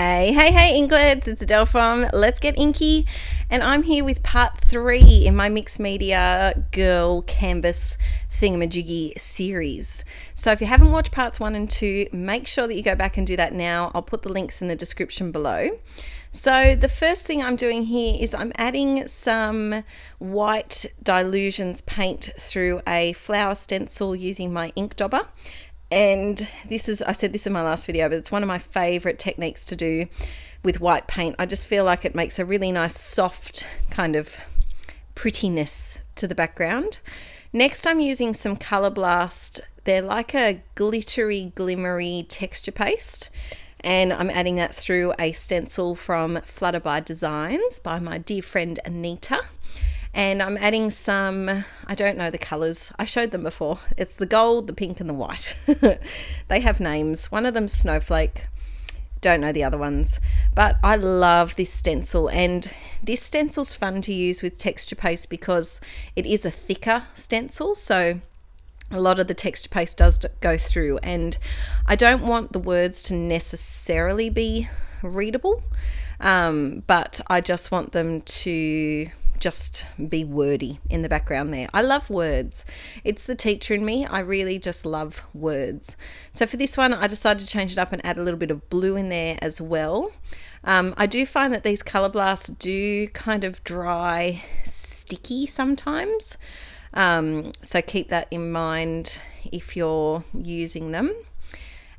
Hey, Inklets, it's Adele from Let's Get Inkie, and I'm here with part 3 in my mixed media girl canvas thingamajiggy series. So if you haven't watched parts 1 and 2, make sure that you go back and do that now. I'll put the links in the description below. So the first thing I'm doing here is I'm adding some white Dilutions paint through a flower stencil using my ink dauber. And this is, I said this in my last video, but it's one of my favorite techniques to do with white paint. I just feel like it makes a really nice soft kind of prettiness to the background. Next, I'm using some Color Blast. They're like a glittery, glimmery texture paste. And I'm adding that through a stencil from Flutterby Designs by my dear friend Anita. And I'm adding some, I don't know the colors, I showed them before. It's the gold, the pink and the white. They have names. One of them's Snowflake, don't know the other ones. But I love this stencil, and this stencil's fun to use with texture paste because it is a thicker stencil, so a lot of the texture paste does go through, and I don't want the words to necessarily be readable, but I just want them to just be wordy in the background there. I love words. It's the teacher in me. I really just love words. So for this one, I decided to change it up and add a little bit of blue in there as well. I do find that these Color Blasts do kind of dry sticky sometimes. So keep that in mind if you're using them.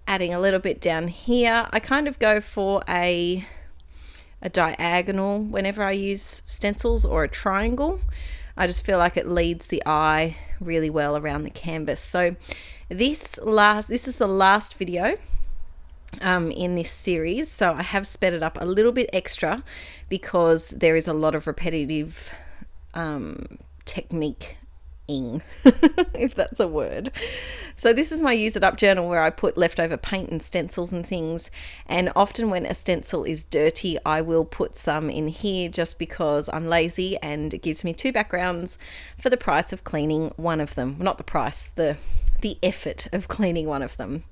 Adding a little bit down here. I kind of go for a diagonal whenever I use stencils, or a triangle. I just feel like it leads the eye really well around the canvas. So this is the last video in this series, so I have sped it up a little bit extra because there is a lot of repetitive technique if that's a word. So this is my use it up journal where I put leftover paint and stencils and things, and often when a stencil is dirty I will put some in here just because I'm lazy, and it gives me 2 backgrounds for the price of cleaning one of them. Not the price, the effort of cleaning one of them.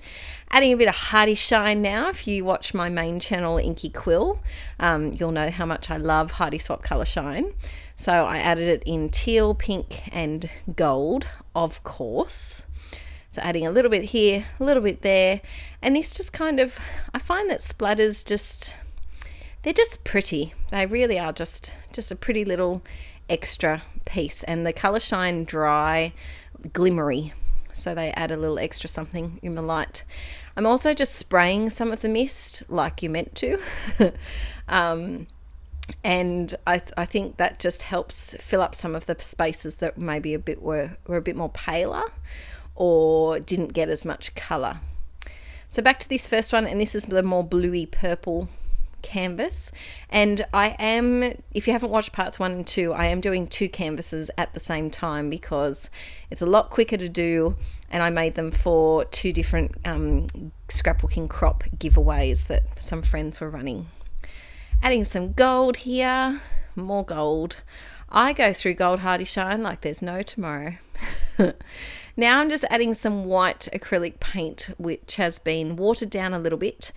Adding a bit of hiiiii shine now. If you watch my main channel Inkie Quill, you'll know how much I love hiiiii Swap Color Shine. So I added it in teal, pink and gold, of course. So adding a little bit here, a little bit there, and this just kind of, I find that splatters they're just pretty. They really are just a pretty little extra piece, and the Color Shine dry, glimmery. So they add a little extra something in the light. I'm also just spraying some of the mist like you're meant to. And I think that just helps fill up some of the spaces that maybe were a bit more paler or didn't get as much color. So back to this first one, and this is the more bluey purple canvas, and I am, if you haven't watched parts 1 and 2, I am doing 2 canvases at the same time because it's a lot quicker to do, and I made them for 2 different scrapbooking crop giveaways that some friends were running. Adding some gold here, more gold. I go through gold hiiiii shine like there's no tomorrow. Now I'm just adding some white acrylic paint, which has been watered down a little bit,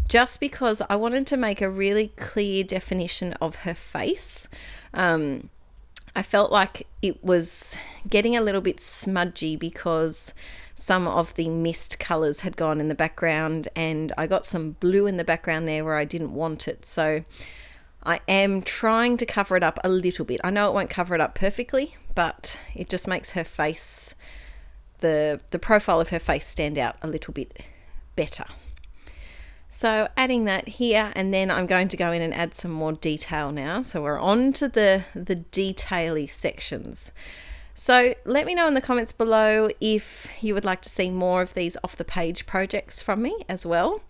just because I wanted to make a really clear definition of her face. I felt like it was getting a little bit smudgy because some of the mist colors had gone in the background, and I got some blue in the background there where I didn't want it. So I am trying to cover it up a little bit. I know it won't cover it up perfectly, but it just makes her face, the profile of her face, stand out a little bit better. So adding that here, and then I'm going to go in and add some more detail now. So we're on to the detail-y sections. So let me know in the comments below if you would like to see more of these off the page projects from me as well.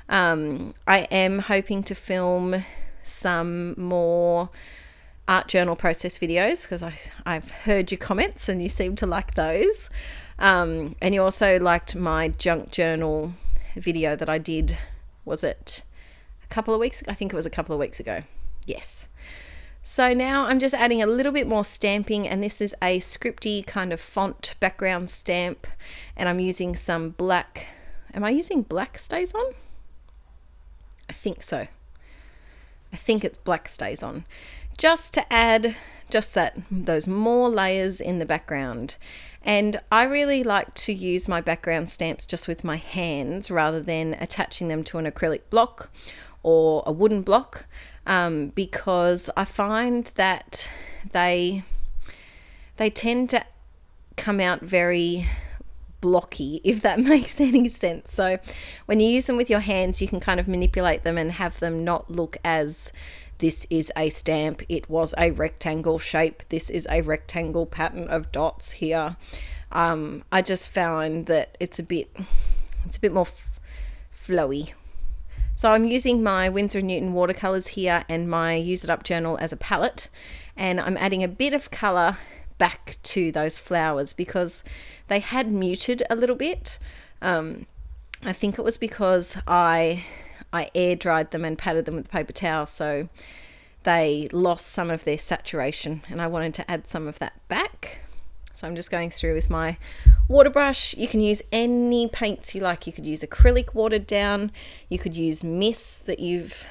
I am hoping to film some more art journal process videos because I've heard your comments and you seem to like those. And you also liked my junk journal video that I did, was it a couple of weeks ago? I think it was a couple of weeks ago. Yes. So now I'm just adding a little bit more stamping, and this is a scripty kind of font background stamp, and I'm using some black. Am I using black StazOn? I think so. I think it's black stays on. Just to add those more layers in the background. And I really like to use my background stamps just with my hands rather than attaching them to an acrylic block or a wooden block, because I find that they tend to come out very blocky, if that makes any sense. So when you use them with your hands, you can kind of manipulate them and have them not look as, this is a stamp, it was a rectangle shape, this is a rectangle pattern of dots here. I just found that it's a bit more flowy. So I'm using my Winsor & Newton watercolors here and my Use It Up journal as a palette, and I'm adding a bit of color back to those flowers because they had muted a little bit. I think it was because I air dried them and patted them with a paper towel, so they lost some of their saturation, and I wanted to add some of that back. So I'm just going through with my water brush. You can use any paints you like. You could use acrylic watered down, you could use mist that you've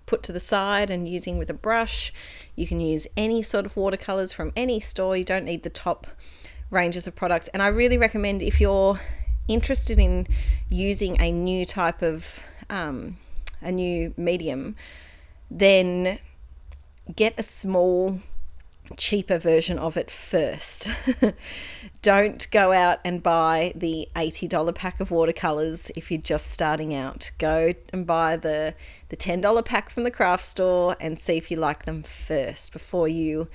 put to the side and using with a brush. You can use any sort of watercolors from any store. You don't need the top ranges of products. And I really recommend, if you're interested in using a new type of a new medium, then get a small, cheaper version of it first. Don't go out and buy the $80 pack of watercolors if you're just starting out. Go and buy the $10 pack from the craft store and see if you like them first before you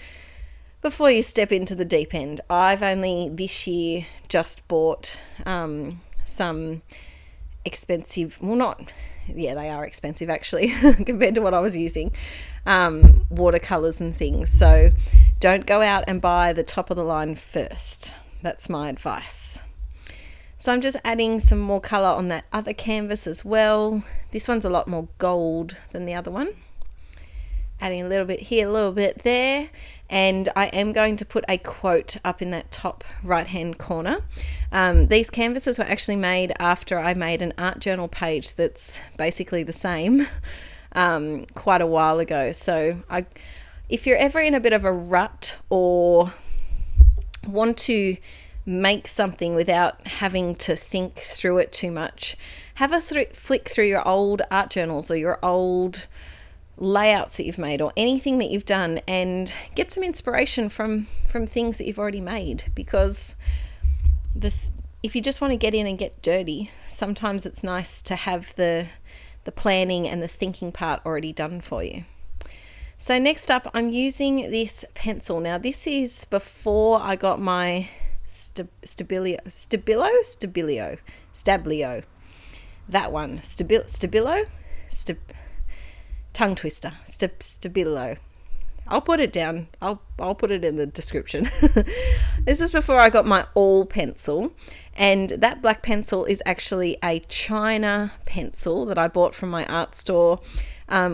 step into the deep end. I've only this year just bought some expensive, they are expensive actually compared to what I was using, watercolors and things. So don't go out and buy the top of the line first. That's my advice. So I'm just adding some more color on that other canvas as well. This one's a lot more gold than the other one. Adding a little bit here, a little bit there. And I am going to put a quote up in that top right hand corner. These canvases were actually made after I made an art journal page that's basically the same quite a while ago. So if you're ever in a bit of a rut or want to make something without having to think through it too much, have a flick through your old art journals or your old layouts that you've made or anything that you've done and get some inspiration from things that you've already made, because if you just want to get in and get dirty, sometimes it's nice to have the planning and the thinking part already done for you. So next up, I'm using this pencil. Now this is before I got my Stabilo, that one, Stabilo, tongue twister, Stabilo. I'll put it down. I'll put it in the description. This is before I got my all pencil, and that black pencil is actually a China pencil that I bought from my art store,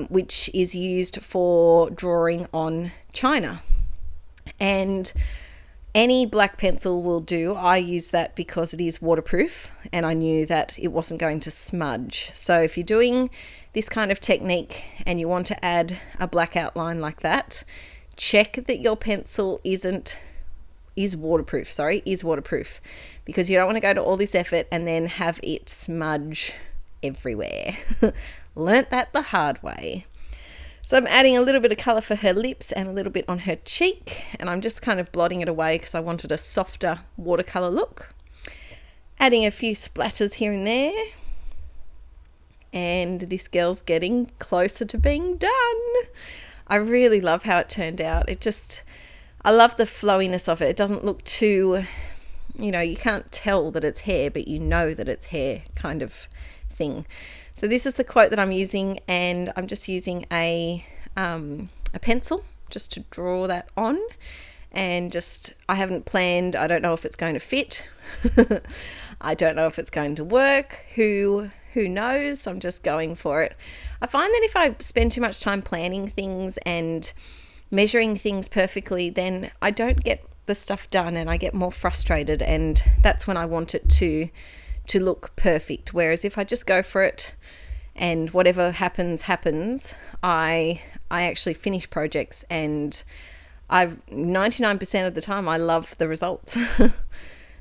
which is used for drawing on china. And any black pencil will do. I use that because it is waterproof and I knew that it wasn't going to smudge. So if you're doing this kind of technique and you want to add a black outline like that, check that your pencil is waterproof, because you don't want to go to all this effort and then have it smudge everywhere. Learnt that the hard way. So I'm adding a little bit of colour for her lips and a little bit on her cheek, and I'm just kind of blotting it away because I wanted a softer watercolour look. Adding a few splatters here and there. And this girl's getting closer to being done. I really love how it turned out. I love the flowiness of it. It doesn't look too, you can't tell that it's hair, but you know that it's hair kind of thing. So this is the quote that I'm using, and I'm just using a pencil just to draw that on. And I haven't planned. I don't know if it's going to fit. I don't know if it's going to work. Who knows? I'm just going for it. I find that if I spend too much time planning things and measuring things perfectly, then I don't get the stuff done and I get more frustrated, and that's when I want it to look perfect. Whereas if I just go for it and whatever happens, I actually finish projects, and 99% of the time I love the results.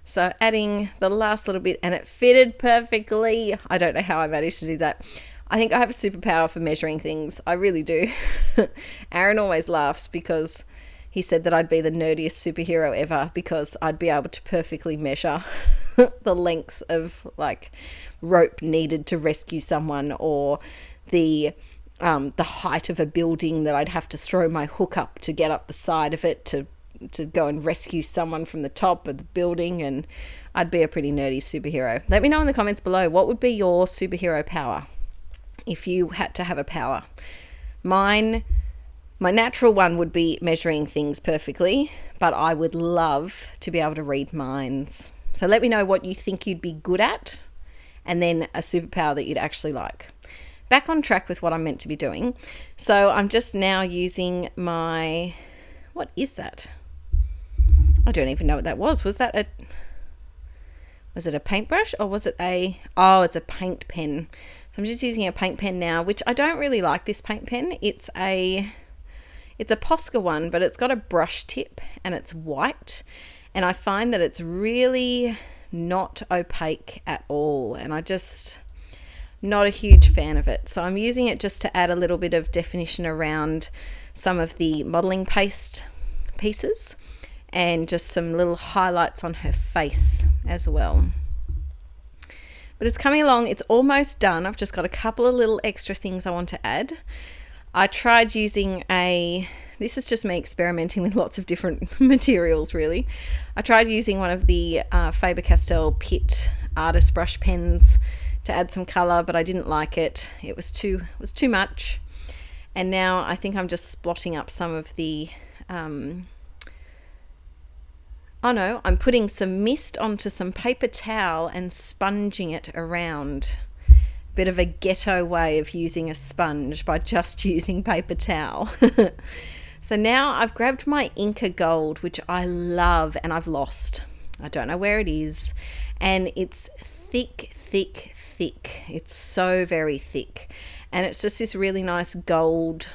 So adding the last little bit, and it fitted perfectly. I don't know how I managed to do that. I think I have a superpower for measuring things. I really do. Aaron always laughs because he said that I'd be the nerdiest superhero ever, because I'd be able to perfectly measure the length of like rope needed to rescue someone, or the height of a building that I'd have to throw my hook up to get up the side of it to go and rescue someone from the top of the building. And I'd be a pretty nerdy superhero. Let me know in the comments below, what would be your superhero power if you had to have a power? My natural one would be measuring things perfectly, but I would love to be able to read minds. So let me know what you think you'd be good at, and then a superpower that you'd actually like. Back on track with what I'm meant to be doing. So I'm just now using my, what is that? I don't even know what that was. Was it a paintbrush, or was it oh, it's a paint pen. So I'm just using a paint pen now, which I don't really like this paint pen. It's a Posca one, but it's got a brush tip and it's white. And I find that it's really not opaque at all. And I just, not a huge fan of it. So I'm using it just to add a little bit of definition around some of the modeling paste pieces, and just some little highlights on her face as well. But it's coming along. It's almost done. I've just got a couple of little extra things I want to add. I tried using this is just me experimenting with lots of different materials really. I tried using one of the Faber-Castell Pitt artist brush pens to add some color, but I didn't like it. It was too much. And now I think I'm just splotting up some of the I'm putting some mist onto some paper towel and sponging it around. Bit of a ghetto way of using a sponge by just using paper towel. So now I've grabbed my Inka Gold, which I love, and I've lost. I don't know where it is. And it's thick. It's so very thick. And it's just this really nice gold.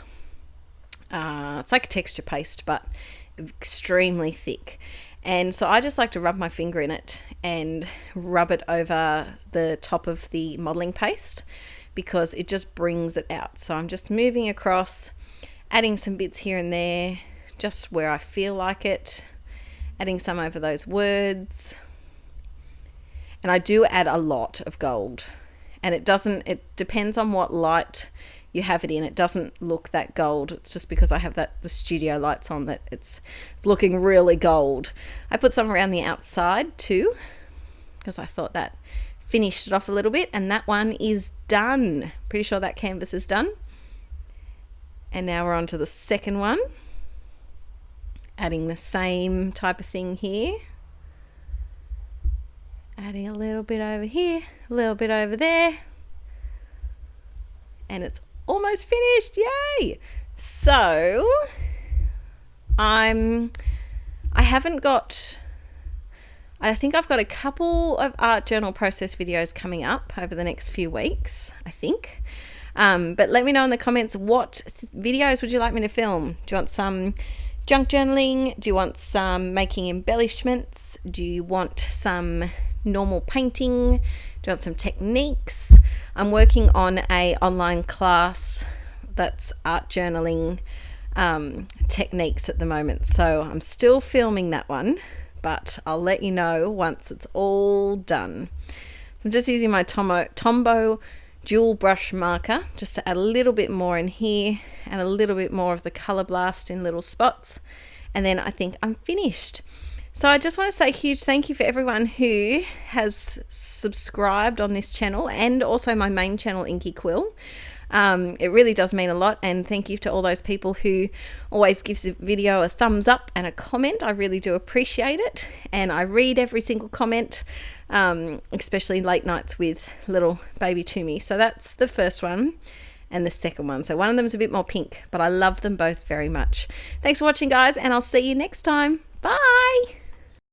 It's like a texture paste, but extremely thick. And so I just like to rub my finger in it and rub it over the top of the modeling paste, because it just brings it out. So I'm just moving across, adding some bits here and there, just where I feel like it, adding some over those words. And I do add a lot of gold, and it depends on what light you have it in. It doesn't look that gold. It's just because I have the studio lights on that it's looking really gold. I put some around the outside too, because I thought that finished it off a little bit. And that one is done. Pretty sure that canvas is done. And now we're on to the second one. Adding the same type of thing here. Adding a little bit over here, a little bit over there. And it's almost finished. Yay! So I think I've got a couple of art journal process videos coming up over the next few weeks, I think. But let me know in the comments, what videos would you like me to film? Do you want some junk journaling? Do you want some making embellishments? Do you want some normal painting? Do you want some techniques? I'm working on an online class that's art journaling techniques at the moment. So I'm still filming that one, but I'll let you know once it's all done. So I'm just using my Tombow dual brush marker just to add a little bit more in here and a little bit more of the Color Blast in little spots. And then I think I'm finished. So I just want to say a huge thank you for everyone who has subscribed on this channel, and also my main channel, Inkie Quill. It really does mean a lot, and thank you to all those people who always gives the video a thumbs up and a comment. I really do appreciate it, and I read every single comment, especially late nights with little baby Toomey. So that's the first one and the second one. So one of them is a bit more pink, but I love them both very much. Thanks for watching, guys, and I'll see you next time. Bye!